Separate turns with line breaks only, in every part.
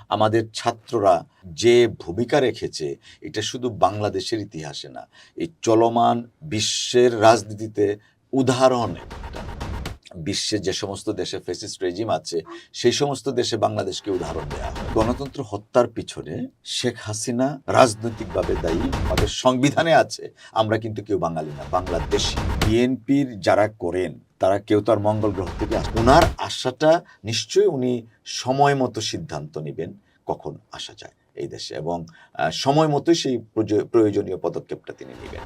আমাদের ছাত্ররা যে ভূমিকা রেখেছে এটা শুধু বাংলাদেশের ইতিহাসে না, এই চলমান বিশ্বের রাজনীতিতে উদাহরণ একটা। বিশ্বের যে সমস্ত দেশে ফ্যাসিস্ট রেজিম আছে সেই সমস্ত দেশে বাংলাদেশকে উদাহরণ দেওয়া হয়। গণতন্ত্র হত্যার পিছনে শেখ হাসিনা রাজনৈতিকভাবে দায়ী, আমাদের সংবিধানে আছে। আমরা কিন্তু কেউ বাঙালি না, বাংলাদেশি। বিএনপির যারা করেন তারা কেউ তো আর মঙ্গল গ্রহ থেকে আসে, ওনার আশাটা নিশ্চয়ই উনি সময় মতো সিদ্ধান্ত নেবেন কখন আসা যায় এই দেশে, এবং সময় মতোই সেই প্রয়োজনীয় পদক্ষেপটা তিনি নেবেন।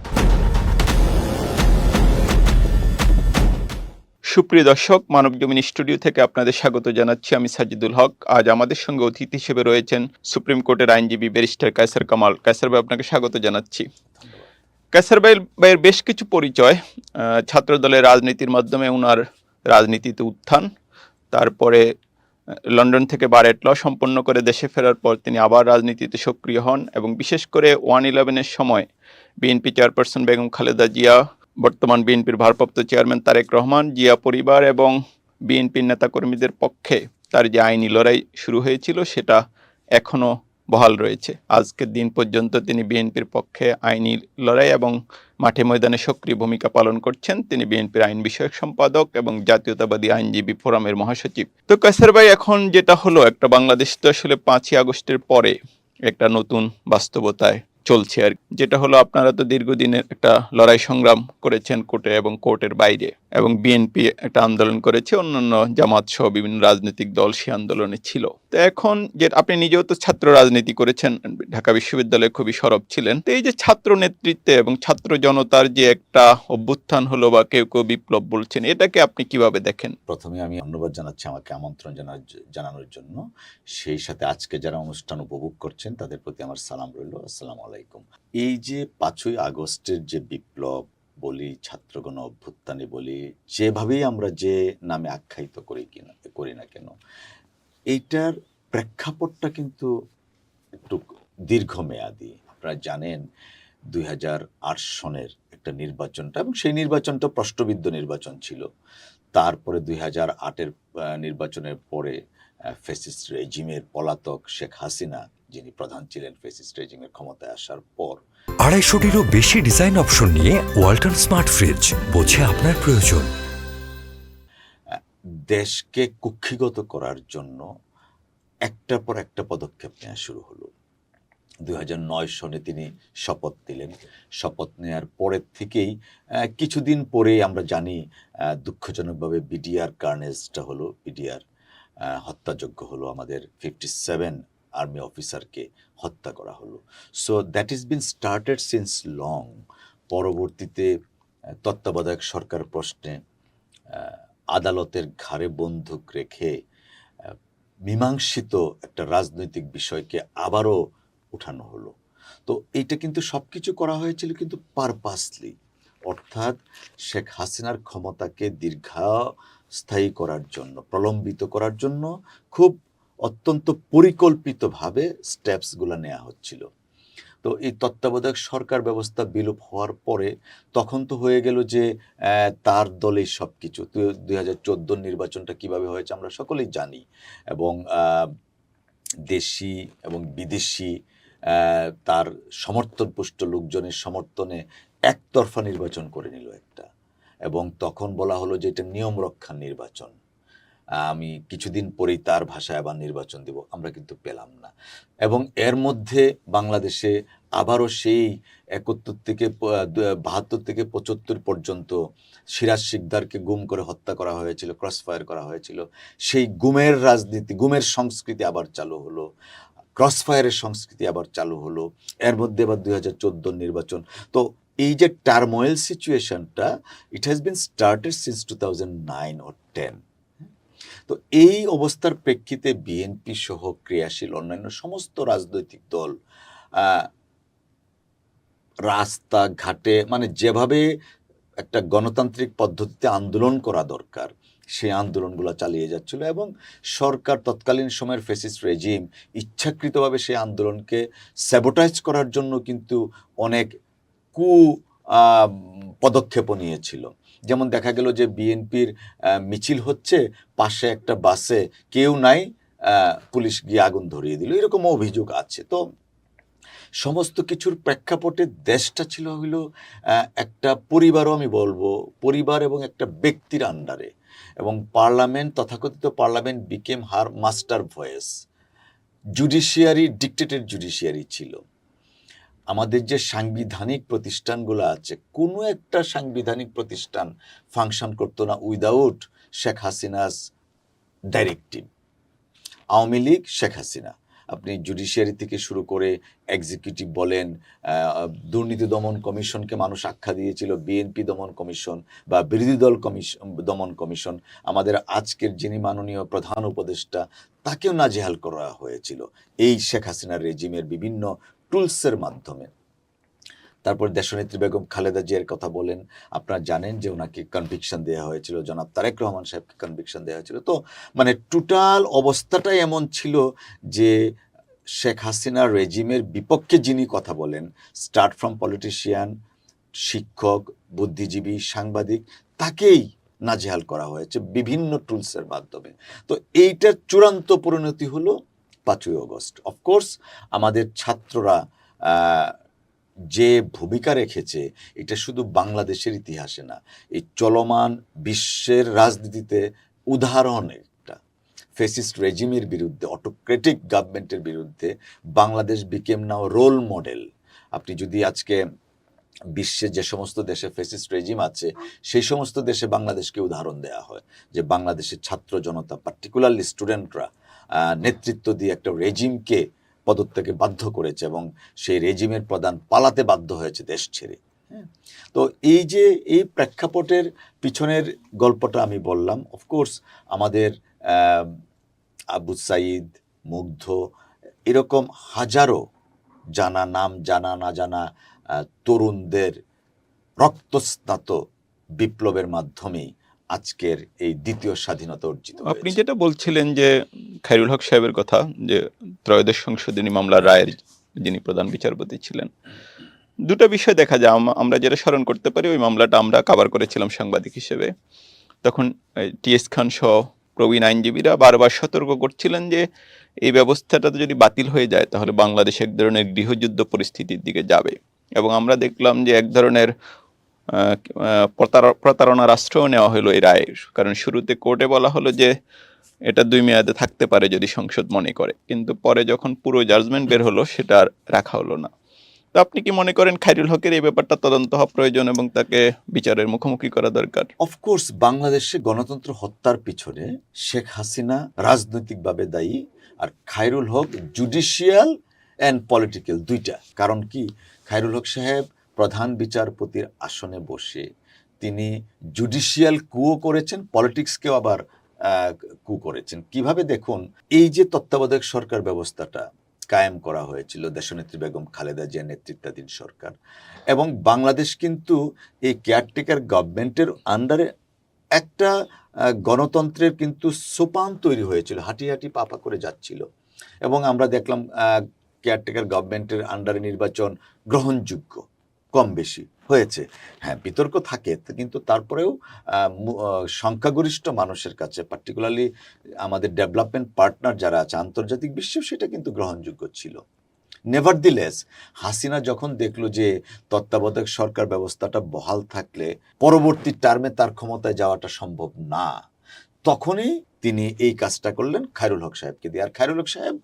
সুপ্রিয় দর্শক, মানবজমিন স্টুডিও থেকে আপনাদের স্বাগত জানাচ্ছি। আমি সাজিদুল হক। আজ আমাদের সঙ্গে অতিথি হিসেবে রয়েছেন সুপ্রিম কোর্টের আইনজীবী ব্যারিস্টার কায়সার কামাল। কায়সার ভাই, আপনাকে স্বাগত জানাচ্ছি। কায়সার ভাইয়ের বেশ কিছু পরিচয়। ছাত্রদলের রাজনীতির মাধ্যমে ওনার রাজনীতিতে উত্থান, তারপরে লন্ডন থেকে বারেট ল সম্পন্ন করে দেশে ফেরার পর তিনি আবার রাজনীতিতে সক্রিয় হন এবং বিশেষ করে 1/11-এর সময় বিএনপি চেয়ারপারসন বেগম খালেদা জিয়া, বর্তমান বিএনপির ভারপ্রাপ্ত চেয়ারম্যান তারেক রহমান, জিয়া পরিবার এবং বিএনপির নেতাকর্মীদের পক্ষে তার যে আইনি লড়াই শুরু হয়েছিল সেটা এখনও বহাল রয়েছে। আজকের দিন পর্যন্ত তিনি বিএনপির পক্ষে আইনি লড়াই এবং মাঠে ময়দানে সক্রিয় ভূমিকা পালন করছেন। তিনি বিএনপির আইন বিষয়ক সম্পাদক এবং জাতীয়তাবাদী আইনজীবী ফোরামের মহাসচিব। তো কায়সার ভাই, এখন যেটা হলো, একটা বাংলাদেশ তো আসলে 5ই আগস্টের পরে একটা নতুন বাস্তবতায় চলছে আর যেটা হলো, আপনারা তো দীর্ঘদিনের একটা লড়াই সংগ্রাম করেছেন কোর্টে এবং কোর্টের বাইরে, এবং বিএনপি একটা আন্দোলন করেছে, অন্যান্য জামাত সহ বিভিন্ন রাজনৈতিক দল সে আন্দোলনে ছিল। তো এখন যে আপনি নিজেও তো ছাত্র রাজনীতি করেছেন, ঢাকা বিশ্ববিদ্যালয়ে খুবই সরব ছিলেন, তো এই যে ছাত্র নেতৃত্বে এবং ছাত্র জনতার যে একটা অভ্যুত্থান হলো বা কেউ কেউ বিপ্লব বলছেন, এটাকে আপনি কিভাবে দেখেন?
প্রথমে আমি ধন্যবাদ জানাচ্ছি আমাকে আমন্ত্রণ জানানোর জন্য। সেই সাথে আজকে যারা অনুষ্ঠান উপভোগ করছেন তাদের প্রতি আমার সালাম রইল, আসসালামু আলাইকুম। এই যে 5ই আগস্টের যে বিপ্লব বলি, ছাত্রগণ অভ্যুত্থানে বলি, যেভাবেই আমরা যে নামে আখ্যায়িত করি না কেন, এইটার প্রেক্ষাপটটা কিন্তু একটু দীর্ঘমেয়াদী। আপনারা জানেন 2008 সনের একটা নির্বাচনটা, এবং সেই নির্বাচনটা প্রশ্নবিদ্ধ নির্বাচন ছিল। তারপরে 2008-এর নির্বাচনের পরে ফ্যাসিস্ট রেজিমের পলাতক শেখ হাসিনা, যিনি প্রধান ছিলেন ফ্যাসিস্ট রেজিমের ক্ষমতায় আসার পর,
250-টিরও বেশি ডিজাইন অপশন নিয়ে ওয়ালটন স্মার্ট ফ্রিজ, বোঝে আপনার প্রয়োজন।
দেশকে কুক্ষিগত করার জন্য একটার পর একটা পদক্ষেপ নেওয়া শুরু হলো। 2009 সনে তিনি শপথ দিলেন। শপথ নেওয়ার পরের থেকেই কিছুদিন পরেই আমরা জানি দুঃখজনকভাবে বিডিআর কার্নেজটা হলো, বিডিআর হত্যাযজ্ঞ হলো, আমাদের 57 আর্মি অফিসারকে হত্যা করা হলো। So that is bin started since long. পরবর্তীতে তত্ত্বাবধায়ক সরকার প্রশ্নে আদালতের ঘাড়ে বন্দুক রেখে মীমাংসিত একটা রাজনৈতিক বিষয়কে আবারও উঠানো হলো। তো এইটা কিন্তু সবকিছু করা হয়েছিল কিন্তু পারপাসলি, অর্থাৎ শেখ হাসিনার ক্ষমতাকে দীর্ঘস্থায়ী করার জন্য, প্রলম্বিত করার জন্য খুব অত্যন্ত পরিকল্পিতভাবে স্টেপসগুলো নেওয়া হচ্ছিল। তো এই তত্ত্বাবধায়ক সরকার ব্যবস্থা বিলোপ হওয়ার পরে তখন তো হয়ে গেল যে তার দলেই সব কিছু। 2014 নির্বাচনটা কিভাবে হয়েছে আমরা সকলেই জানি, এবং দেশি এবং বিদেশি তার সমর্থনপুষ্ট লোকজনের সমর্থনে একতরফা নির্বাচন করে নিল একটা, এবং তখন বলা হলো যে এটা নিয়ম রক্ষার নির্বাচন। আমি কিছুদিন পরেই তার ভাষায় আবার নির্বাচন দেব, আমরা কিন্তু পেলাম না। এবং এর মধ্যে বাংলাদেশে আবারও সেই 71 থেকে 72 থেকে 75 পর্যন্ত সিরাজ শিকদারকে গুম করে হত্যা করা হয়েছিল, ক্রসফায়ার করা হয়েছিল। সেই গুমের রাজনীতি, গুমের সংস্কৃতি আবার চালু হলো, ক্রসফায়ারের সংস্কৃতি আবার চালু হলো। এর মধ্যে আবার 2014 নির্বাচন। তো এই যে টার্মোয়েল সিচুয়েশনটা, it has been started since 2009 or 10। তো এই অবস্থার প্রেক্ষিতে বিএনপি সহ ক্রিয়াশীল অন্যান্য সমস্ত রাজনৈতিক দল রাস্তাঘাটে, মানে যেভাবে একটা গণতান্ত্রিক পদ্ধতিতে আন্দোলন করা দরকার সেই আন্দোলনগুলো চালিয়ে যাচ্ছিল, এবং সরকার তৎকালীন সময়ের ফ্যাসিস্ট রেজিম ইচ্ছাকৃতভাবে সেই আন্দোলনকে স্যাবোটাইজ করার জন্য কিন্তু অনেক পদক্ষেপও নিয়েছিল। যেমন দেখা গেল যে বিএনপির মিছিল হচ্ছে, পাশে একটা বাসে কেউ নাই, পুলিশ গিয়ে আগুন ধরিয়ে দিল, এরকম অভিযোগ আছে। তো সমস্ত কিছুর প্রেক্ষাপটে দেশটা ছিল হইল একটা পরিবারও আমি বলবো, পরিবার এবং একটা ব্যক্তির আন্ডারে, এবং পার্লামেন্ট, তথাকথিত পার্লামেন্ট বিকেম হার মাস্টার ভয়েস। জুডিশিয়ারি ডিক্টেটেড জুডিশিয়ারি ছিল। আমাদের যে সাংবিধানিক প্রতিষ্ঠানগুলো আছে, কোনো একটা সাংবিধানিক প্রতিষ্ঠান ফাংশন করতো না উইদাউট শেখ হাসিনাস ডাইরেক্টিভ। আওয়ামী লীগ, শেখ হাসিনা, আপনি জুডিশিয়ারি থেকে শুরু করে এক্সিকিউটিভ বলেন, দুর্নীতি দমন কমিশনকে মানুষ আখ্যা দিয়েছিল বিএনপি দমন কমিশন বা বিরোধী দল দমন কমিশন। আমাদের আজকের যিনি মাননীয় প্রধান উপদেষ্টা, তাকেও নাজেহাল করা হয়েছিল এই শেখ হাসিনার রেজিমের বিভিন্ন টুলসের মাধ্যমে। তারপর দেশনেত্রী বেগম খালেদা জিয়ার কথা বলেন, আপনারা জানেন যে ওনাকে কনভিকশন দেওয়া হয়েছিল, জনাব তারেক রহমান সাহেবকে কনভিকশন দেওয়া হয়েছিল। তো মানে টোটাল অবস্থাটাই এমন ছিল যে শেখ হাসিনার রেজিমের বিপক্ষে যিনি কথা বলেন, স্টার্ট ফ্রম পলিটিশিয়ান, শিক্ষক, বুদ্ধিজীবী, সাংবাদিক, তাকেই নাজেহাল করা হয়েছে বিভিন্ন টুলসের মাধ্যমে। তো এইটার চূড়ান্ত পরিণতি হলো 5ই আগস্ট। অফকোর্স আমাদের ছাত্ররা যে ভূমিকা রেখেছে, এটা শুধু বাংলাদেশের ইতিহাসে না, এই চলমান বিশ্বের রাজনীতিতে উদাহরণ একটা। ফেসিস্ট রেজিমের বিরুদ্ধে, অটোক্রেটিক গভর্নমেন্টের বিরুদ্ধে বাংলাদেশ বিকেম নাও রোল মডেল। আপনি যদি আজকে বিশ্বে যে সমস্ত দেশে ফেসিস্ট রেজিম আছে, সেই সমস্ত দেশে বাংলাদেশকে উদাহরণ দেওয়া হয় যে বাংলাদেশের ছাত্র জনতা, পার্টিকুলারলি স্টুডেন্টরা নেতৃত্ব দিয়ে একটা রেজিমকে পদত্যাগে বাধ্য করেছে এবং সেই রেজিমের প্রধান পালাতে বাধ্য হয়েছে দেশ ছেড়ে। তো এই যে এই প্রেক্ষাপটের পিছনের গল্পটা আমি বললাম। অফকোর্স আমাদের আবু সাইদ, মুগ্ধ, এরকম হাজারো জানা নাম জানা না জানা তরুণদের রক্তস্নাত বিপ্লবের মাধ্যমেই আজকের এই দ্বিতীয় স্বাধীনতা অর্জিত হয়েছে।
আপনি যেটা বলছিলেন যে খায়রুল হক সাহেবের কথা, যে ত্রয়োদশ সংশোধনী মামলার রায়ের যিনি প্রধান বিচারপতি ছিলেন, দুটো বিষয় দেখা যায়। আমরা যেটা স্মরণ করতে পারি, ওই মামলাটা আমরা কভার করেছিলাম সাংবাদিক হিসেবে। তখন টিএস খান সহ প্রবীণ আইনজীবীরা বারবার সতর্ক করছিলেন যে এই ব্যবস্থাটা যদি বাতিল হয়ে যায় তাহলে বাংলাদেশ এক ধরনের গৃহযুদ্ধ পরিস্থিতির দিকে যাবে। এবং আমরা দেখলাম যে এক ধরনের প্রতারণা রাষ্ট্রও নেওয়া হলো এই রায়ের। কারণ শুরুতে কোর্টে বলা হলো যে এটা 2 মেয়াদে থাকতে পারে যদি সংসদ মনে করে, কিন্তু পরে যখন পুরো জাজমেন্ট বের হলো সেটা আর রাখা হলো না। তো আপনি কি মনে করেন খায়রুল হকের এই ব্যাপারটা তদন্ত হওয়া প্রয়োজন এবং তাকে বিচারের মুখোমুখি করা দরকার?
অফকোর্স বাংলাদেশে গণতন্ত্র হত্যার পিছনে শেখ হাসিনা রাজনৈতিকভাবে দায়ী, আর খায়রুল হক জুডিশিয়াল অ্যান্ড পলিটিক্যাল, দুইটা। কারণ কি, খায়রুল হক সাহেব প্রধান বিচারপতির আসনে বসে তিনি জুডিশিয়াল কুও করেছেন, পলিটিক্সকেও আবার কু করেছেন। কিভাবে দেখুন, এই যে তত্ত্বাবধায়ক সরকার ব্যবস্থাটা কায়েম করা হয়েছিল দেশনেত্রী বেগম খালেদা জিয়ার নেতৃত্বাধীন সরকার, এবং বাংলাদেশ কিন্তু এই কেয়ারটেকার গভর্নমেন্টের আন্ডারে একটা গণতন্ত্রের কিন্তু সোপান তৈরি হয়েছিল, হাঁটি হাঁটি পাপা করে যাচ্ছিল। এবং আমরা দেখলাম কেয়ারটেকার গভর্নমেন্টের আন্ডারে নির্বাচন গ্রহণযোগ্য কম বেশি হয়েছে। হ্যাঁ, বিতর্ক থাকে, কিন্তু তারপরেও সংখ্যাগরিষ্ঠ মানুষের কাছে, পার্টিকুলারলি আমাদের ডেভেলপমেন্ট পার্টনার যারা আছে আন্তর্জাতিক বিশ্বেও, সেটা কিন্তু গ্রহণযোগ্য ছিল। নেভারদিলেস হাসিনা যখন দেখলো যে তত্ত্বাবধায়ক সরকার ব্যবস্থাটা বহাল থাকলে পরবর্তী টার্মে তার ক্ষমতায় যাওয়াটা সম্ভব না, তখনই তিনি এই কাজটা করলেন খায়রুল হক সাহেবকে দিয়ে। আর খায়রুল হক সাহেব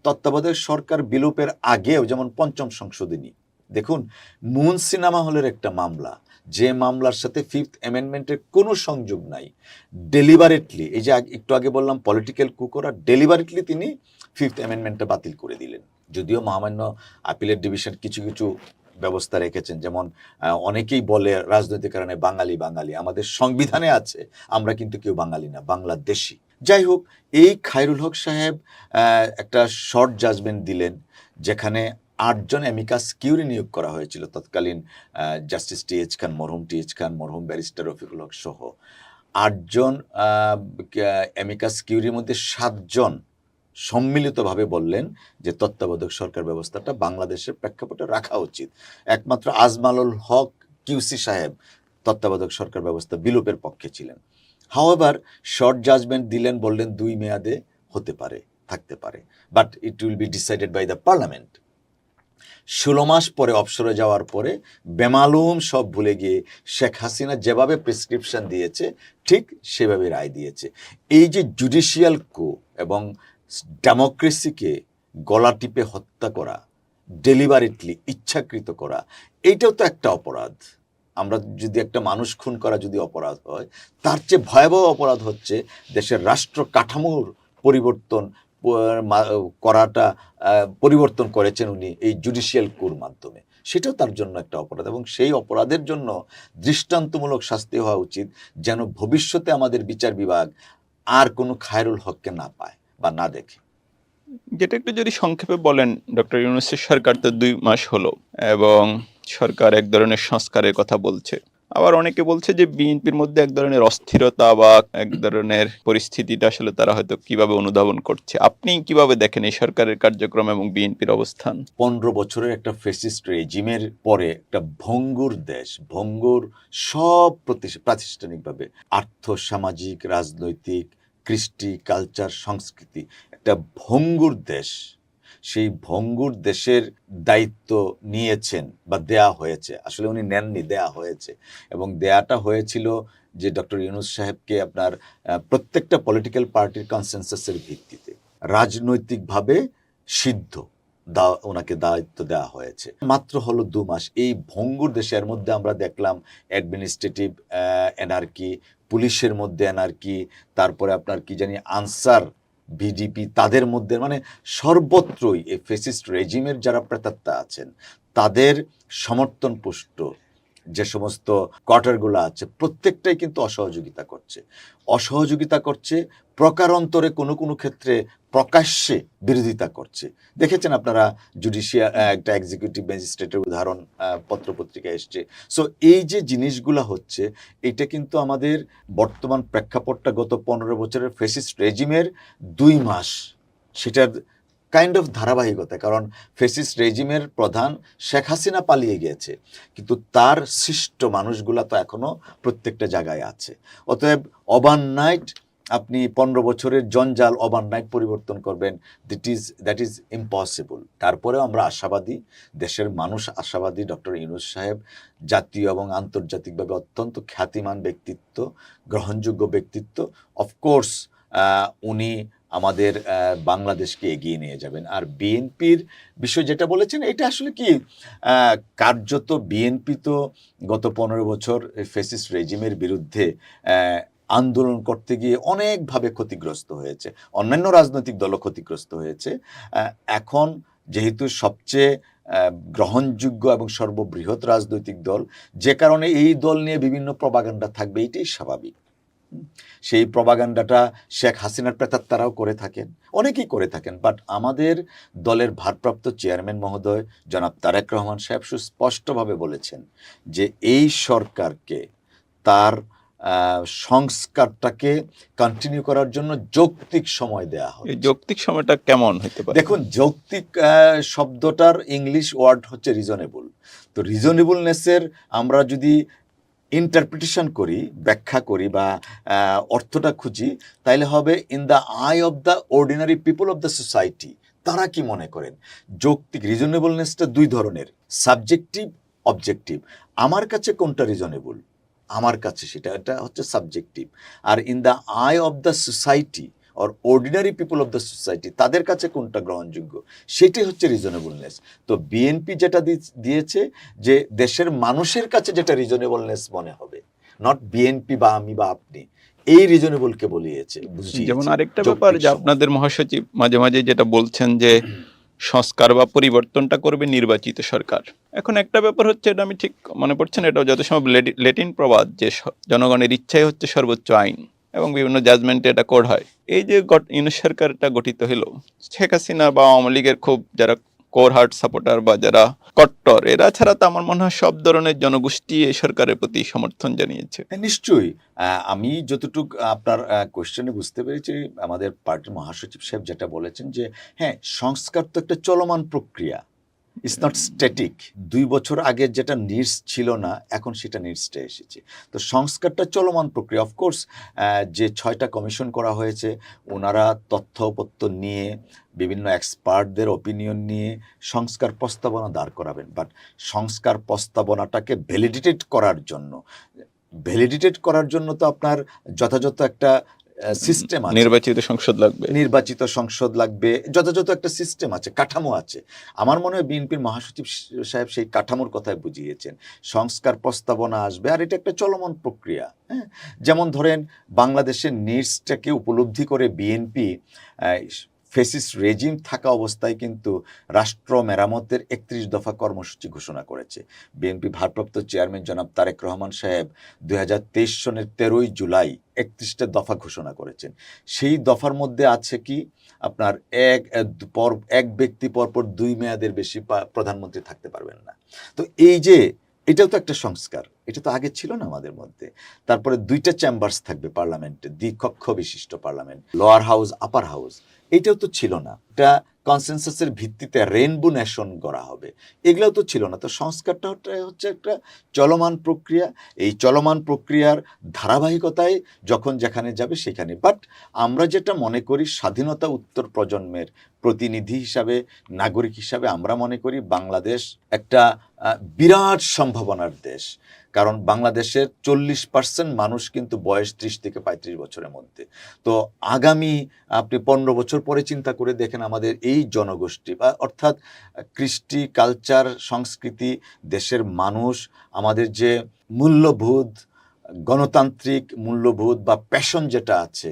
তত্ত্বাবধায়ক সরকার বিলোপের আগেও, যেমন 5ম সংশোধনী, দেখুন মুন সিনেমা হলের একটা মামলা, যে মামলার সাথে 5th অ্যামেন্ডমেন্টের কোনো সংযোগ নাই, ডেলিভারেটলি, এই যে একটু আগে বললাম পলিটিক্যাল কু করা, ডেলিভারেটলি তিনি 5th অ্যামেন্ডমেন্টটা বাতিল করে দিলেন। যদিও মহামান্য আপিলের ডিভিশন কিছু কিছু ব্যবস্থা রেখেছেন, যেমন অনেকেই বলে রাজনৈতিক কারণে বাঙালি বাঙালি, আমাদের সংবিধানে আছে আমরা কিন্তু কেউ বাঙালি না, বাংলাদেশি। যাই হোক, এই খায়রুল হক সাহেব একটা শর্ট জাজমেন্ট দিলেন, যেখানে 8 জন অ্যামিকাস কিউরি নিয়োগ করা হয়েছিল তৎকালীন জাস্টিস টিএইচ খান, মরহুম টিএইচ খান, মরহুম ব্যারিস্টার রফিকুল হক সহ 8 জন অ্যামিকাস কিউরির মধ্যে 7 জন সম্মিলিতভাবে বললেন যে তত্ত্বাবধায়ক সরকার ব্যবস্থাটা বাংলাদেশের প্রেক্ষাপটে রাখা উচিত। একমাত্র আজমালুল হক কিউসি সাহেব তত্ত্বাবধায়ক সরকার ব্যবস্থা বিলোপের পক্ষে ছিলেন। হাওয়েভার শর্ট জাজমেন্ট দিলেন, বললেন 2 মেয়াদে হতে পারে, থাকতে পারে, but it will be decided by the parliament. 16 মাস পরে অবসরে যাওয়ার পরে বেমালুম সব ভুলে গিয়ে শেখ হাসিনা যেভাবে প্রেসক্রিপশন দিয়েছে ঠিক সেভাবে রায় দিয়েছে। এই যে জুডিশিয়াল কু এবং ডেমোক্রেসিকে গলা টিপে হত্যা করা, ডেলিভারেটলি ইচ্ছাকৃত করা, এইটাও তো একটা অপরাধ। আমরা যদি একটা মানুষ খুন করা যদি অপরাধ হয়, তার চেয়ে ভয়াবহ অপরাধ হচ্ছে দেশের রাষ্ট্র কাঠামোর পরিবর্তন করাটা পরিবর্তন করেছেন উনি এই জুডিশিয়াল কুর মাধ্যমে, সেটাও তার জন্য একটা অপরাধ। এবং সেই অপরাধের জন্য দৃষ্টান্তমূলক শাস্তি হওয়া উচিত, যেন ভবিষ্যতে আমাদের বিচার বিভাগ আর কোনো খায়রুল হককে না পায় বা না দেখে।
যেটা একটু যদি সংক্ষেপে বলেন, ডক্টর ইউনূসের সরকার তো 2 মাস হলো এবং সরকার এক ধরনের সংস্কারের কথা বলছে, আবার অনেকে বলছে যে বিএনপির মধ্যে এক ধরনের অস্থিরতা বা এক ধরনের পরিস্থিতিটা আসলে তারা হয়তো কিভাবে অনুধাবন করছে। আপনি কিভাবে দেখেন এই সরকারের কার্যক্রম এবং বিএনপির অবস্থান?
15 বছরের একটা ফেসিস্ট রেজিমের পরে একটা ভঙ্গুর দেশ, ভঙ্গুর সব প্রাতিষ্ঠানিকভাবে আর্থ সামাজিক রাজনৈতিক কৃষ্টি কালচার সংস্কৃতি, একটা ভঙ্গুর দেশ। সেই ভঙ্গুর দেশের দায়িত্ব নিয়েছেন বা দেয়া হয়েছে, আসলে উনি নেননি, দেয়া হয়েছে। এবং দেয়াটা হয়েছিল যে ডক্টর ইউনূস সাহেবকে আপনার প্রত্যেকটা পলিটিক্যাল পার্টির কনসেনসাসের ভিত্তিতে রাজনৈতিকভাবে সিদ্ধ ওনাকে দায়িত্ব দেওয়া হয়েছে। মাত্র হলো 2 মাস। এই ভঙ্গুর দেশের মধ্যে আমরা দেখলাম অ্যাডমিনিস্ট্রেটিভ এনার্কি, পুলিশের মধ্যে এনার্কি, তারপরে আপনার কি জানি আনসার ভিডিপি, তাদের মধ্যে মানে সর্বত্রই এই ফেসিস্ট রেজিমের যারা প্রেতাত্মা আছেন তাদের সমর্থন পুষ্ট যে সমস্ত কোয়ার্টারগুলো আছে প্রত্যেকটাই কিন্তু অসহযোগিতা করছে, প্রকারান্তরে কোনো কোনো ক্ষেত্রে প্রকাশ্যে বিরোধিতা করছে। দেখেছেন আপনারা একটা এক্সিকিউটিভ ম্যাজিস্ট্রেটের উদাহরণ পত্রপত্রিকায় এসছে। সো এই যে জিনিসগুলো হচ্ছে, এটা কিন্তু আমাদের বর্তমান প্রেক্ষাপটটা গত 15 বছরের ফেসিস্ট রেজিমের 2 মাস সেটার কাইন্ড অফ ধারাবাহিকতা। কারণ ফেসিস্ট রেজিমের প্রধান শেখ হাসিনা পালিয়ে গিয়েছে, কিন্তু তার সৃষ্ট মানুষগুলা তো এখনো প্রত্যেকটা জায়গায় আছে। অতএব ওভারনাইট আপনি 15 বছরের জঞ্জাল ওভারনাইট পরিবর্তন করবেন, দ্যাট ইজ ইম্পসিবল। তারপরেও আমরা আশাবাদী, দেশের মানুষ আশাবাদী। ডক্টর ইউনূস সাহেব জাতীয় এবং আন্তর্জাতিকভাবে অত্যন্ত খ্যাতিমান ব্যক্তিত্ব, গ্রহণযোগ্য ব্যক্তিত্ব। অফকোর্স উনি আমাদের বাংলাদেশকে এগিয়ে নিয়ে যাবেন। আর বিএনপির বিষয় যেটা বলেছেন, এটা আসলে কি কার্যত বিএনপি তো গত 15 বছর ফ্যাসিস্ট রেজিমের বিরুদ্ধে আন্দোলন করতে গিয়ে অনেকভাবে ক্ষতিগ্রস্ত হয়েছে, অন্যান্য রাজনৈতিক দলও ক্ষতিগ্রস্ত হয়েছে। এখন যেহেতু সবচেয়ে গ্রহণযোগ্য এবং সর্ববৃহৎ রাজনৈতিক দল, যে কারণে এই দল নিয়ে বিভিন্ন প্রপাগান্ডা থাকবে, এটাই স্বাভাবিক। সেই প্রপাগান্ডাটা শেখ হাসিনার প্রেতাত্মারাও করে থাকেন, অনেকেই করে থাকেন। বাট আমাদের দলের ভারপ্রাপ্ত চেয়ারম্যান মহোদয় জনাব তারেক রহমান সাহেব সুস্পষ্টভাবে বলেছেন যে এই সরকারকে তার সংস্কারটাকে কন্টিনিউ করার জন্য যৌক্তিক সময় দেয়া হয়।
যৌক্তিক সময়টা কেমন হতে পারে?
দেখুন, যৌক্তিক শব্দটার ইংলিশ ওয়ার্ড হচ্ছে রিজনেবল। তো রিজনেবলনেসের আমরা যদি ইন্টারপ্রিটেশন করি, ব্যাখ্যা করি বা অর্থটা খুঁজি, তাইলে হবে in the eye of the ordinary people of the society. তারা কি মনে করেন? যৌক্তিক রিজনেবলনেসটা 2 ধরনের, সাবজেক্টিভ, অবজেক্টিভ। আমার কাছে কোনটা রিজনেবল, আমার কাছে এটা হচ্ছে সাবজেক্টিভ। আর in the eye of the society or ordinary people of the society, তাদের কাছে কোনটা গ্রহণযোগ্য, সেটাই হচ্ছে রিজনেবলনেস। তো বিএনপি যেটা দিয়েছে যে দেশের মানুষের কাছে যেটা রিজনেবলনেস মনে হবে, নট বিএনপি বা আমি বা আপনি, এই রিজনেবলকে বলিয়েছে।
যেমন আরেকটা ব্যাপার যে আপনাদের মহাসচিব মাঝে মাঝে যেটা বলছেন যে সংস্কার বা পরিবর্তনটা করবে নির্বাচিত সরকার। এখন একটা ব্যাপার হচ্ছে, এটা আমি ঠিক মনে পড়ছে না, এটা যত সময় ল্যাটিন প্রবাদ যে জনগণের ইচ্ছাই হচ্ছে সর্বোচ্চ আইন এবং বিভিন্ন জাজমেন্টে এটা কোড হয়। এই যে ইউনূস সরকারটা গঠিত হলো, শেখ হাসিনা বা আওয়ামী লীগের খুব যারা কোর হার্ট সাপোর্টার বা যারা কট্টর, এরা ছাড়া তো আমার মনে হয় সব ধরনের জনগোষ্ঠী এই সরকারের প্রতি সমর্থন জানিয়েছে।
নিশ্চয়ই। আমি যতটুকু আপনার কোয়েশ্চেনে বুঝতে পেরেছি, আমাদের পার্টির মহাসচিব সাহেব যেটা বলেছেন যে হ্যাঁ, সংস্কার তো একটা চলমান প্রক্রিয়া। It's not static. 2 বছর আগে যেটা নিডস ছিল না, এখন সেটা নিডসটা এসেছে। তো সংস্কারটা চলমান প্রক্রিয়া। অফকোর্স যে 6টা কমিশন করা হয়েছে, ওনারা তথ্যপত্র নিয়ে, বিভিন্ন এক্সপার্টদের ওপিনিয়ন নিয়ে সংস্কার প্রস্তাবনা দাঁড় করাবেন। বাট সংস্কার প্রস্তাবনাটাকে ভ্যালিডেটেড করার জন্য তো আপনার যথাযথ একটা সিস্টেম আছে,
নির্বাচিত সংসদ লাগবে,
নির্বাচিত সংসদ লাগবে, যথাযথ একটা সিস্টেম আছে, কাঠামো আছে। আমার মনে হয় বিএনপির মহাসচিব সাহেব সেই কাঠামোর কথাই বুঝিয়েছেন। সংস্কার প্রস্তাবনা আসবে, আর এটা একটা চলমান প্রক্রিয়া। হ্যাঁ, যেমন ধরেন বাংলাদেশের নিডসটাকে উপলব্ধি করে বিএনপি ফেসিস্ট রেজিম থাকা অবস্থায় কিন্তু রাষ্ট্র মেরামতের 31 দফা কর্মসূচি ঘোষণা করেছে। বিএনপি ভারপ্রাপ্ত চেয়ারম্যান জনাব তারেক রহমান সাহেব 2023 সনের 13ই জুলাই 31টা দফা ঘোষণা করেছেন। সেই দফার মধ্যে আছে কি আপনার এক ব্যক্তি পরপর 2 মেয়াদের বেশি প্রধানমন্ত্রী থাকতে পারবেন না। তো এই যে এটাও তো একটা সংস্কার, এটা তো আগে ছিল না আমাদের মধ্যে। তারপরে 2টা চেম্বার্স থাকবে পার্লামেন্টে, দ্বিকক্ষ বিশিষ্ট পার্লামেন্ট, লোয়ার হাউস, আপার হাউস, এটাও তো ছিল না। এটা কনসেনসাসের ভিত্তিতে রেইনবো নেশন গড়া হবে, এগুলোও তো ছিল না। তো সংস্কারটা হচ্ছে একটা চলমান প্রক্রিয়া। এই চলমান প্রক্রিয়ার ধারাবাহিকতায় যখন যেখানে যাবে সেখানে। বাট আমরা যেটা মনে করি, স্বাধীনতা উত্তর প্রজন্মের প্রতিনিধি হিসাবে, নাগরিক হিসাবে আমরা মনে করি বাংলাদেশ একটা বিরাট সম্ভাবনার দেশ। কারণ বাংলাদেশের 40% মানুষ কিন্তু বয়স 30 থেকে 35 বছরের মধ্যে। তো আগামী আপনি 15 বছর পরে চিন্তা করে দেখেন, আমাদের এই জনগোষ্ঠী বা অর্থাৎ কৃষ্টি, কালচার, সংস্কৃতি, দেশের মানুষ, আমাদের যে মূল্যবোধ, গণতান্ত্রিক মূল্যবোধ বা প্যাশন যেটা আছে,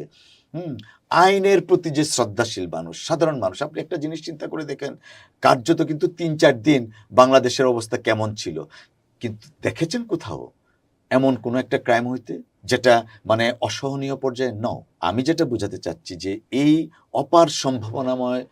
আইনের প্রতি যে শ্রদ্ধাশীল মানুষ, সাধারণ মানুষ, আপনি একটা জিনিস চিন্তা করে দেখেন, কার্যত কিন্তু 3-4 দিন বাংলাদেশের অবস্থা কেমন ছিল, কিন্তু দেখেছেন কোথাও এমন কোনো একটা ক্রাইম হইতে যেটা মানে অসহনীয় পর্যায়ে? নও। আমি যেটা বোঝাতে চাচ্ছি যে এই অপার সম্ভাবনাময়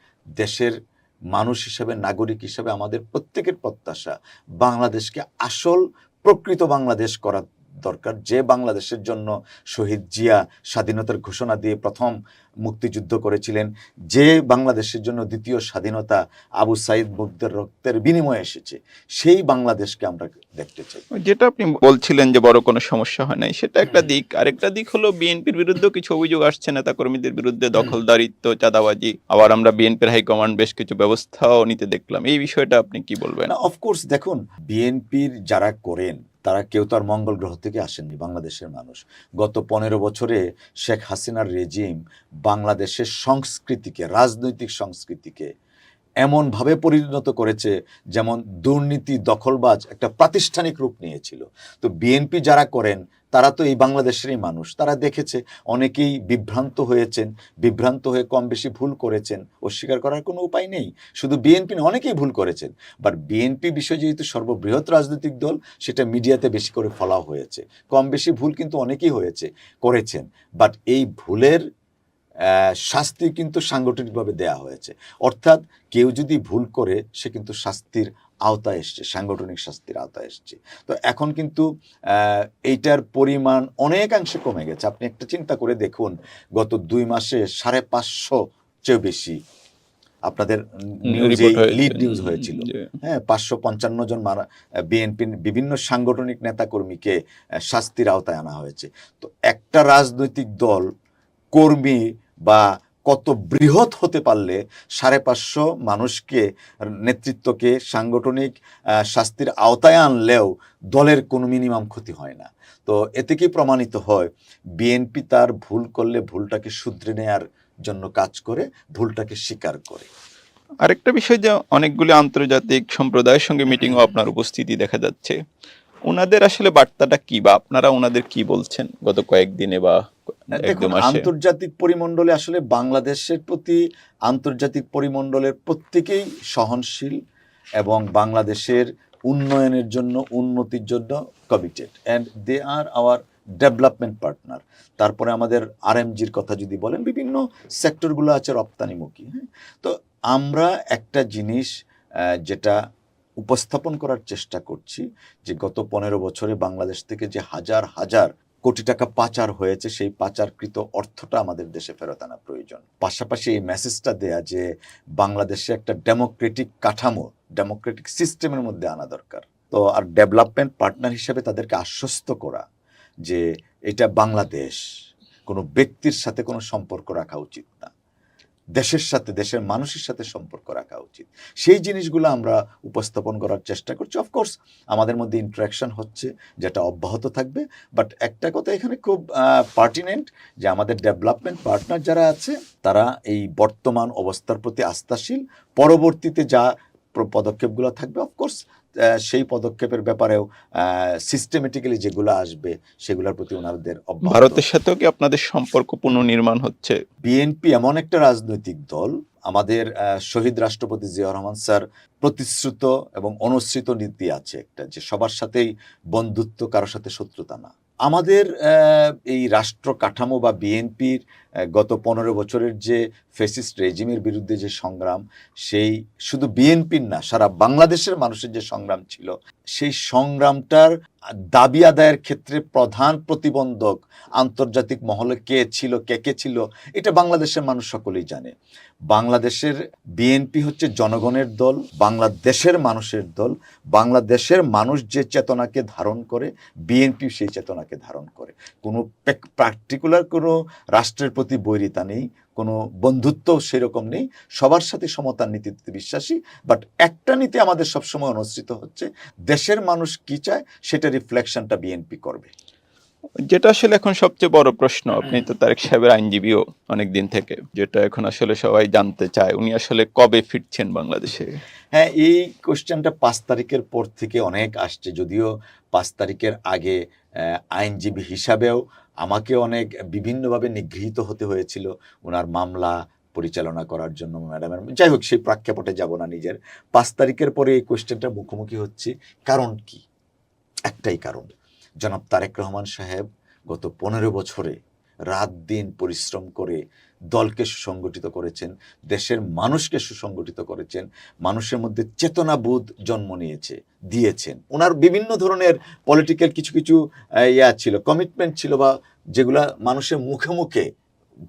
দেশের মানুষ হিসাবে, নাগরিক হিসাবে আমাদের প্রত্যেকের প্রত্যাশা বাংলাদেশকে আসল প্রকৃত বাংলাদেশ করা দরকার। যে বাংলাদেশের জন্য শহীদ জিয়া স্বাধীনতার ঘোষণা দিয়ে প্রথম মুক্তিযুদ্ধ করেছিলেন, যে বাংলাদেশের জন্য দ্বিতীয় স্বাধীনতা আবু সাইদ মুগ্ধের রক্তের বিনিময়ে এসেছে, সেই বাংলাদেশকে আমরা দেখতে চাই।
যেটা আপনি বলছিলেন যে বড় কোনো সমস্যা হয় নাই, সেটা একটা দিক। আরেকটা দিক হলো বিএনপির বিরুদ্ধেও কিছু অভিযোগ আসছে নেতাকর্মীদের বিরুদ্ধে, দখলদারিত্ব, চাঁদাবাজি। আবার আমরা বিএনপির হাইকমান্ড বেশ কিছু ব্যবস্থাও নিতে দেখলাম। এই বিষয়টা আপনি কি বলবেন?
না, অফকোর্স দেখুন, বিএনপির যারা করেন তারা কেউ তো আর মঙ্গল গ্রহ থেকে আসেননি। বাংলাদেশের মানুষ গত 15 বছরে শেখ হাসিনার রেজিম বাংলাদেশের সংস্কৃতিকে, রাজনৈতিক সংস্কৃতিকে এমনভাবে পরিণত করেছে যেমন দুর্নীতি, দখলবাজ একটা প্রাতিষ্ঠানিক রূপ নিয়েছিল। তো বিএনপি যারা করেন তারা তো এই বাংলাদেশেরই মানুষ, তারা দেখেছে, অনেকেই বিভ্রান্ত হয়েছেন, বিভ্রান্ত হয়ে কম বেশি ভুল করেছেন, অস্বীকার করার কোনো উপায় নেই। শুধু বিএনপি না, অনেকেই ভুল করেছেন। বাট বিএনপি বিষয় যেহেতু সর্ববৃহৎ রাজনৈতিক দল, সেটা মিডিয়াতে বেশি করে ফলাও হয়েছে। কম বেশি ভুল কিন্তু অনেকেই করেছেন। বাট এই ভুলের শাস্তি কিন্তু সাংগঠনিকভাবে দেয়া হয়েছে। অর্থাৎ কেউ যদি ভুল করে সে কিন্তু শাস্তির আওতায় এসছে, সাংগঠনিক শাস্তির আওতায় এসছে। তো এখন কিন্তু এইটার পরিমাণ অনেকাংশে কমে গেছে। আপনি একটা চিন্তা করে দেখুন, গত 2 মাসে 550 চেয়ে বেশি আপনাদের নিউজে লিড নিউজ হয়েছিল। হ্যাঁ, 555 জন বিএনপির বিভিন্ন সাংগঠনিক নেতাকর্মীকে শাস্তির আওতায় আনা হয়েছে। তো একটা রাজনৈতিক দল কর্মী বা কত বৃহৎ হতে পারলে 550 মানুষকে, নেতৃত্বকে সাংগঠনিক শাস্তির আওতায় আনলেও দলের কোনো মিনিমাম ক্ষতি হয় না। তো এতে কি প্রমাণিত হয়, বিএনপি তার ভুল করলে ভুলটাকে শুধরে নেয়ার জন্য কাজ করে, ভুলটাকে স্বীকার করে।
আরেকটা বিষয়, যে অনেকগুলি আন্তর্জাতিক সম্প্রদায়ের সঙ্গে মিটিংও আপনার উপস্থিতি দেখা যাচ্ছে। ওনাদের আসলে বার্তাটা কি, বা আপনারা ওনাদের কি বলছেন গত কয়েকদিনে বা
দেখুন, আন্তর্জাতিক পরিমণ্ডলে আসলে বাংলাদেশের প্রতি আন্তর্জাতিক পরিমণ্ডলের প্রত্যেকেই সহনশীল এবং বাংলাদেশের উন্নয়নের জন্য, উন্নতির জন্য committed, and they are our development partner. তারপরে আমাদের আরএমজির কথা যদি বলেন, বিভিন্ন সেক্টরগুলো আছে রপ্তানিমুখী। হ্যাঁ, তো আমরা একটা জিনিস যেটা উপস্থাপন করার চেষ্টা করছি, যে গত 15 বছরে বাংলাদেশ থেকে যে হাজার হাজার কোটি টাকা পাচার হয়েছে, সেই পাচারকৃত অর্থটা আমাদের দেশে ফেরত আনা প্রয়োজন। পাশাপাশি এই মেসেজটা দেয়া যে বাংলাদেশে একটা ডেমোক্রেটিক কাঠামো ডেমোক্রেটিক সিস্টেমের মধ্যে আনা দরকার। তো আর ডেভেলপমেন্ট পার্টনার হিসেবে তাদেরকে আশ্বস্ত করা যে এটা বাংলাদেশ, কোনো ব্যক্তির সাথে কোনো সম্পর্ক রাখা উচিত না, দেশের সাথে, দেশের মানুষের সাথে সম্পর্ক রাখা উচিত, সেই জিনিসগুলো আমরা উপস্থাপন করার চেষ্টা করছি। অফকোর্স আমাদের মধ্যে ইন্টারাকশন হচ্ছে, যেটা অব্যাহত থাকবে। বাট একটা কথা এখানে খুব পার্টিনেন্ট, যে আমাদের ডেভেলপমেন্ট পার্টনার যারা আছে তারা এই বর্তমান অবস্থার প্রতি আস্থাশীল। পরবর্তীতে যা পদক্ষেপগুলো থাকবে অফকোর্স সেই পদক্ষেপের ব্যাপারেও সিস্টেমেটিক্যালি যেগুলো আসবে সেগুলোর প্রতি ওনাদের অব্যাহত।
ভারতের সাথেও কি আপনাদের সম্পর্ক পুনর্নির্মাণ হচ্ছে?
বিএনপি এমন একটা রাজনৈতিক দল, আমাদের শহীদ রাষ্ট্রপতি জিয়াউর রহমান স্যার প্রতিশ্রুত এবং অনুসৃত নীতি আছে একটা, যে সবার সাথেই বন্ধুত্ব, কারোর সাথে শত্রুতা না। আমাদের এই রাষ্ট্র কাঠামো বা বিএনপির গত 15 বছরের যে ফ্যাসিস্ট রেজিমের বিরুদ্ধে যে সংগ্রাম, সেই শুধু বিএনপির না, সারা বাংলাদেশের মানুষের যে সংগ্রাম ছিল, সেই সংগ্রামটার দাবি আদায়ের ক্ষেত্রে প্রধান প্রতিবন্ধক আন্তর্জাতিক মহলে কে ছিল, কে ছিল, এটা বাংলাদেশের মানুষ সকলেই জানে। বাংলাদেশের বিএনপি হচ্ছে জনগণের দল, বাংলাদেশের মানুষের দল। বাংলাদেশের মানুষ যে চেতনাকে ধারণ করে, বিএনপি সেই চেতনাকে ধারণ করে। কোনো পার্টিকুলার কোনো রাষ্ট্রের প্রতি বৈরিতা নেই, কোনো বন্ধুত্ব সেরকম নেই, সবার সাথে সমতার নীতিতে বিশ্বাসী। বাট একটা নীতি আমাদের সবসময় অনুসৃত হচ্ছে, দেশের মানুষ কি চায় সেটা রিফ্লেকশনটা বিএনপি করবে।
যেটা আসলে এখন সবচেয়ে বড় প্রশ্ন, আপনি তো তারেক সাহেবের আইনজীবীও অনেক দিন থেকে, যেটা এখন আসলে সবাই জানতে চায়, উনি আসলে কবে ফিরছেন বাংলাদেশে?
হ্যাঁ, এই কোশ্চেনটা 5 তারিখের পর থেকে অনেক আসছে, যদিও 5 তারিখের আগে আইনজীবী হিসাবেও আমাকে অনেক বিভিন্নভাবে নিগৃহীত হতে হয়েছিল ওনার মামলা পরিচালনা করার জন্য ম্যাডামের। যাই হোক, সেই প্রেক্ষাপটে যাব না নিজের। 5 তারিখের পরে এই কোশ্চেনটা মুখোমুখি হচ্ছে। কারণ কি? একটাই কারণ, জনাব তারেক রহমান সাহেব গত 15 বছরে রাত দিন পরিশ্রম করে দলকে সুসংগঠিত করেছেন, দেশের মানুষকে সুসংগঠিত করেছেন, মানুষের মধ্যে চেতনাবোধ জন্ম দিয়েছেন। ওনার বিভিন্ন ধরনের পলিটিক্যাল কিছু কিছু ছিল, কমিটমেন্ট ছিল, বা যেগুলা মানুষের মুখে মুখে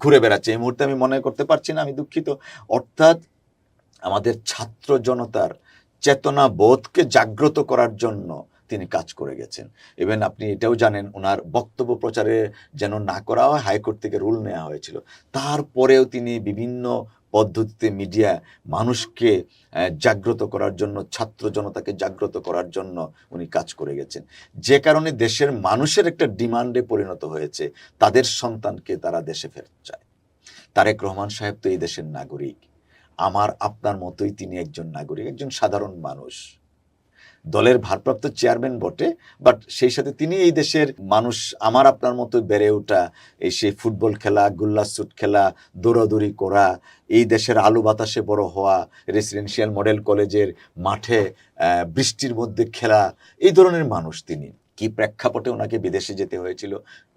ঘুরে বেড়াচ্ছে। এই মুহূর্তে আমি মনে করতে পারছি না, আমি দুঃখিত। অর্থাৎ আমাদের ছাত্র জনতার চেতনাবোধকে জাগ্রত করার জন্য তিনি কাজ করে গেছেন। ইভেন আপনি এটাও জানেন, ওনার বক্তব্য প্রচারে যেন না করা হয়, হাইকোর্ট থেকে রুল নেওয়া হয়েছিল। তারপরেও তিনি বিভিন্ন পদ্ধতিতে মিডিয়া মানুষকে জাগ্রত করার জন্য, ছাত্র জনতাকে জাগ্রত করার জন্য উনি কাজ করে গেছেন। যে কারণে দেশের মানুষের একটা ডিমান্ডে পরিণত হয়েছে, তাদের সন্তানকে তারা দেশে ফেরত চায়। তারেক রহমান সাহেব তো এই দেশের নাগরিক, আমার আপনার মতোই তিনি একজন নাগরিক, একজন সাধারণ মানুষ। দলের ভারপ্রাপ্ত চেয়ারম্যান বটে, বাট সেই সাথে তিনি এই দেশের মানুষ, আমার আপনার মতো বেড়ে ওঠা, এই সেই ফুটবল খেলা, গোল্লা শুট খেলা, দৌড়াদৌড়ি করা, এই দেশের আলো বাতাসে বড় হওয়া, রেসিডেন্সিয়াল মডেল কলেজের মাঠে বৃষ্টির মধ্যে খেলা, এই ধরনের মানুষ তিনি। কি প্রেক্ষাপটে ওনাকে বিদেশে যেতে হয়েছিল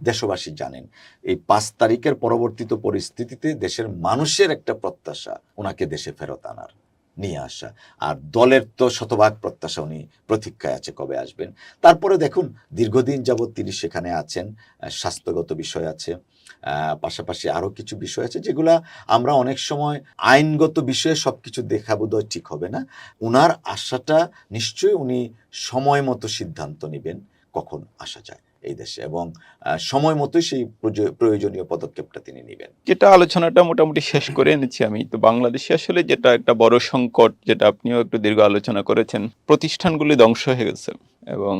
দেশবাসী জানেন। এই 5 তারিখের পরবর্তীত পরিস্থিতিতে দেশের মানুষের একটা প্রত্যাশা ওনাকে দেশে ফেরত আনার, নিয়ে আসা। আর দলের তো শতভাগ প্রত্যাশা, উনি প্রতীক্ষায় আছে কবে আসবেন। তারপরে দেখুন, দীর্ঘদিন যাবৎ তিনি সেখানে আছেন, স্বাস্থ্যগত বিষয় আছে, পাশাপাশি আরও কিছু বিষয় আছে, যেগুলা আমরা অনেক সময় আইনগত বিষয়ে সব কিছু দেখা বোধহয় ঠিক হবে না। উনার আশাটা নিশ্চয়ই উনি সময় মতো সিদ্ধান্ত নেবেন কখন আসা যায় এই দেশে, এবং সময় মতোই সেই প্রয়োজনীয় পদক্ষেপটা তিনি নেবেন।
যেটা আলোচনাটা মোটামুটি শেষ করে এনেছি আমি, তো বাংলাদেশে আসলে যেটা একটা বড় সংকট, যেটা আপনিও একটু দীর্ঘ আলোচনা করেছেন, প্রতিষ্ঠানগুলি ধ্বংস হয়ে গেছে এবং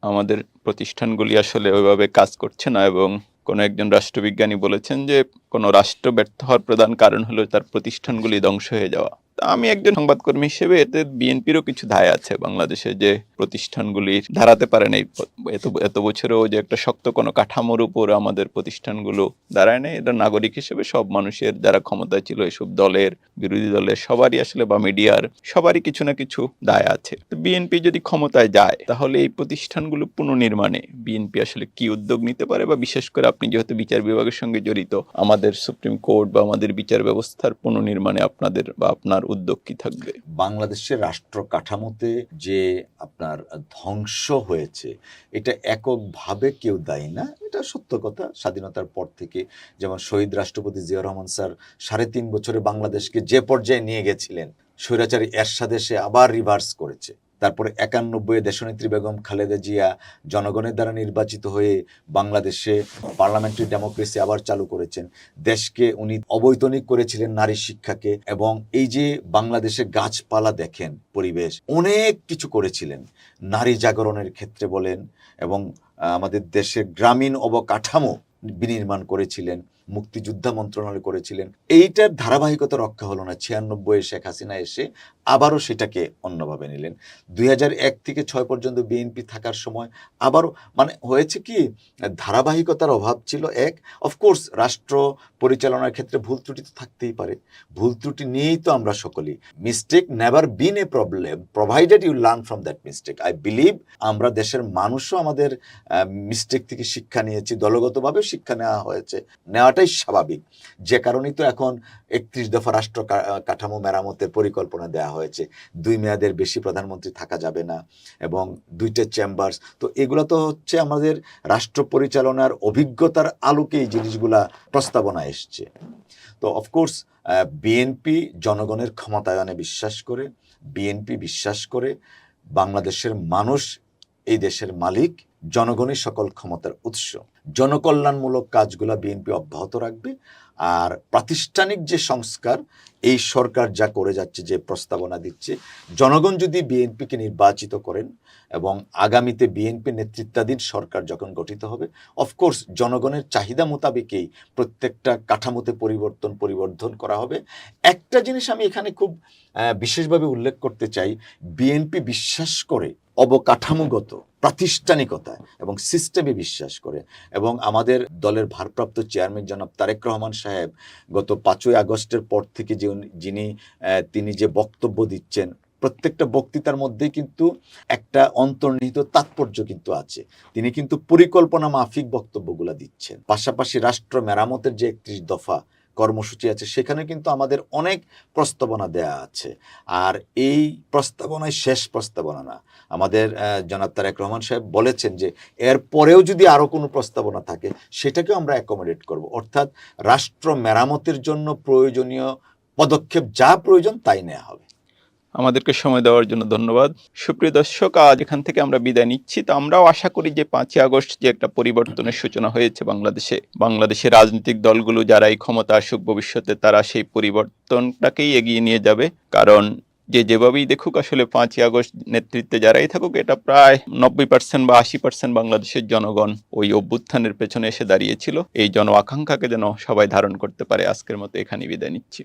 আমাদের প্রতিষ্ঠানগুলি আসলে ওইভাবে কাজ করছে না। এবং কোনো একজন রাষ্ট্রবিজ্ঞানী বলেছেন যে কোনো রাষ্ট্র ব্যর্থ হওয়ার প্রধান কারণ হলো তার প্রতিষ্ঠানগুলি ধ্বংস হয়ে যাওয়া। আমি একজন সংবাদকর্মী হিসেবে এতে বিএনপিরও কিছু দায় আছে বাংলাদেশে, যে প্রতিষ্ঠানগুলি দাঁড়াতে পারে নাই এত বছরেও, যে একটা শক্ত কোনো কাঠামোর উপর আমাদের প্রতিষ্ঠানগুলো দাঁড়ায় নাই। এটা নাগরিক হিসেবে সব মানুষের, যারা ক্ষমতায় ছিল, এসব দলের, বিরোধী দলের, সবারই আসলে, বা মিডিয়ার, সবারই কিছু না কিছু দায় আছে। তো বিএনপি যদি ক্ষমতায় যায়, তাহলে এই প্রতিষ্ঠানগুলো পুনর্নির্মাণে বিএনপি আসলে কি উদ্যোগ নিতে পারে, বা বিশেষ করে আপনি যেহেতু বিচার বিভাগের সঙ্গে জড়িত, আমাদের সুপ্রিম কোর্ট বা আমাদের বিচার ব্যবস্থার পুনর্নির্মাণে আপনাদের বা আপনার উদ্যোগ কি থাকবে?
বাংলাদেশের রাষ্ট্র কাঠামোতে যে আপনার ধ্বংস হয়েছে, এটা এককভাবে কেউ দায়ী না, এটা সত্য কথা। স্বাধীনতার পর থেকে যেমন শহীদ রাষ্ট্রপতি জিয়াউর রহমান স্যার 3.5 বছরে বাংলাদেশকে যে পর্যায়ে নিয়ে গেছিলেন, স্বৈরাচারী এরশাদ এসে আবার রিভার্স করেছে। তারপরে 91 দেশনেত্রী বেগম খালেদা জিয়া জনগণের দ্বারা নির্বাচিত হয়ে বাংলাদেশে পার্লামেন্টারি ডেমোক্রেসি আবার চালু করেছেন। দেশকে উনি অবৈতনিক করেছিলেন নারী শিক্ষাকে, এবং এই যে বাংলাদেশে গাছপালা দেখেন, পরিবেশ, অনেক কিছু করেছিলেন নারী জাগরণের ক্ষেত্রে বলেন, এবং আমাদের দেশের গ্রামীণ অবকাঠামো বিনির্মাণ করেছিলেন, মুক্তিযোদ্ধা মন্ত্রণালয় করেছিলেন। এইটার ধারাবাহিকতা রক্ষা হলো না। 96 শেখ হাসিনা এসে আবারও সেটাকে অন্যভাবে নিলেন। 2001 থেকে 6 পর্যন্ত বিএনপি থাকার সময় আবারও মানে হয়েছে কি, ধারাবাহিকতার অভাব ছিল এক। অফকোর্স রাষ্ট্র পরিচালনার ক্ষেত্রে ভুল ত্রুটি তো থাকতেই পারে, ভুল ত্রুটি নিয়েই তো আমরা সকলেই। Mistake never been a problem provided you learn from that mistake. I believe আমরা দেশের মানুষও আমাদের মিস্টেক থেকে শিক্ষা নিয়েছি, দলগতভাবে শিক্ষা নেওয়া হয়েছে, নেওয়াটাই স্বাভাবিক। যে কারণেই তো এখন 31 দফা রাষ্ট্র কাঠামো মেরামতের পরিকল্পনা দেওয়া হয়েছে। 2 মেয়াদের বেশি প্রধানমন্ত্রী থাকা যাবে না, এবং 2টা চেম্বার্স। তো এগুলো তো হচ্ছে আমাদের রাষ্ট্র পরিচালনার অভিজ্ঞতার আলোকে এই জিনিসগুলা প্রস্তাবনা এসছে। তো অফকোর্স বিএনপি জনগণের ক্ষমতায়নে বিশ্বাস করে, বিএনপি বিশ্বাস করে বাংলাদেশের মানুষ এই দেশের মালিক, জনগণই সকল ক্ষমতার উৎস। জনকল্যাণমূলক কাজগুলো বিএনপি অব্যাহত রাখবে। আর প্রাতিষ্ঠানিক যে সংস্কার এই সরকার যা করে যাচ্ছে, যে প্রস্তাবনা দিচ্ছে, জনগণ যদি বিএনপিকে নির্বাচিত করেন এবং আগামীতে বিএনপি নেতৃত্বাধীন সরকার যখন গঠিত হবে, অফকোর্স জনগণের চাহিদা মোতাবেকই প্রত্যেকটা কাঠামোতে পরিবর্ধন করা হবে। একটা জিনিস আমি এখানে খুব বিশেষভাবে উল্লেখ করতে চাই, বিএনপি বিশ্বাস করে অবকাঠামোগত প্রাতিষ্ঠানিকতা এবং সিস্টেমে বিশ্বাস করে, এবং আমাদের দলের ভারপ্রাপ্ত চেয়ারম্যান জনাব তারেক রহমান সাহেব গত 5ই আগস্টের পর থেকে তিনি যে বক্তব্য দিচ্ছেন, প্রত্যেকটা বক্তৃতার মধ্যেই কিন্তু একটা অন্তর্নিহিত তাৎপর্য কিন্তু আছে। তিনি কিন্তু পরিকল্পনা মাফিক বক্তব্যগুলো দিচ্ছেন। পাশাপাশি রাষ্ট্র মেরামতের যে 31 দফা কর্মসূচি আছে, সেখানে কিন্তু আমাদের অনেক প্রস্তাবনা দেয়া আছে। আর এই প্রস্তাবনায় শেষ প্রস্তাবনা না। আমাদের জনাব তারেক রহমান সাহেব বলেছেন যে এর পরেও যদি আরও কোনো প্রস্তাবনা থাকে সেটাকেও আমরা অ্যাকোমোডেট করব। অর্থাৎ রাষ্ট্র মেরামতের জন্য প্রয়োজনীয় পদক্ষেপ যা প্রয়োজন তাই নেওয়া হবে।
আমাদেরকে সময় দেওয়ার জন্য ধন্যবাদ। সুপ্রিয় দর্শক, আজ এখান থেকে আমরা বিদায় নিচ্ছি। তো আমরাও আশা করি যে 5ই আগস্ট যে একটা পরিবর্তনের সূচনা হয়েছে বাংলাদেশের রাজনৈতিক দলগুলো যারা এই ক্ষমতা আসুক ভবিষ্যতে, তারা সেই পরিবর্তনটাকেই এগিয়ে নিয়ে যাবে। কারণ যেভাবেই দেখুক, আসলে 5ই আগস্ট নেতৃত্বে যারাই থাকুক, এটা প্রায় 90% বা 80% বাংলাদেশের জনগণ ওই অভ্যুত্থানের পেছনে এসে দাঁড়িয়েছিল। এই জন আকাঙ্ক্ষাকে যেন সবাই ধারণ করতে পারে। আজকের মতো এখানেই বিদায় নিচ্ছি।